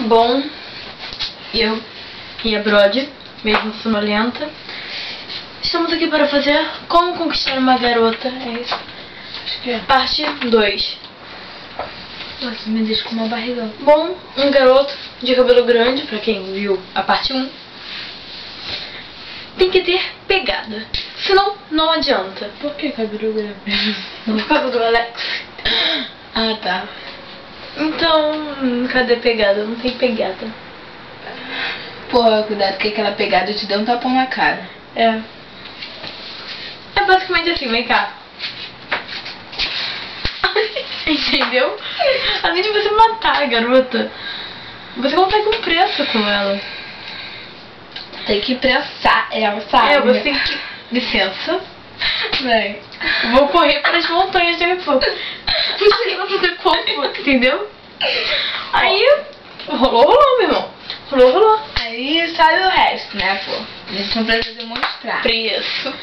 Bom, eu e a Brody, mesmo sonolenta, estamos aqui para fazer Como Conquistar uma Garota. É isso? Acho que é. Parte 2. Nossa, me deixa com uma barriga. Bom, um garoto de cabelo grande, pra quem viu a parte 1, tem que ter pegada. Senão, não adianta. Por que cabelo grande? Por causa do Alex. Ah, tá. Então, cadê pegada? Não tem pegada. Porra, cuidado que aquela pegada te deu um tapão na cara. É. É basicamente assim, vem cá. Entendeu? Além de você matar a garota, você consegue um preço com ela. Tem que prensar ela, sabe? É, você tem que... Licença. Vem. Vou correr para as montanhas de Repouso. Entendeu? Aí, rolou, meu irmão. Rolou. Aí sabe o resto, né, pô? A gente não precisa demonstrar. Preço.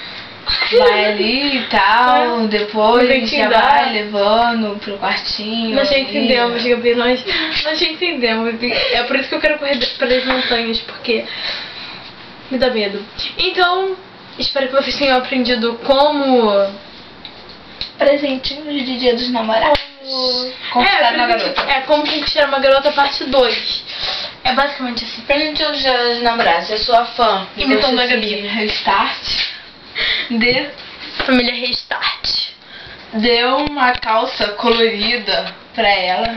Vai ali e tal, depois Não a gente já vai levando pro quartinho. Nós já entendemos, Gabi, nós já entendemos. É por isso que eu quero correr para as montanhas, porque me dá medo. Então, espero que vocês tenham aprendido como... Presentinhos de Dia dos Namorados. Conquistar uma garota. Como conquistar uma garota, parte 2. É basicamente assim. Presentinhos de Dia dos Namorados. Eu sou a fã. Imitando a Gabi. Restart. Família Restart. Deu uma calça colorida pra ela.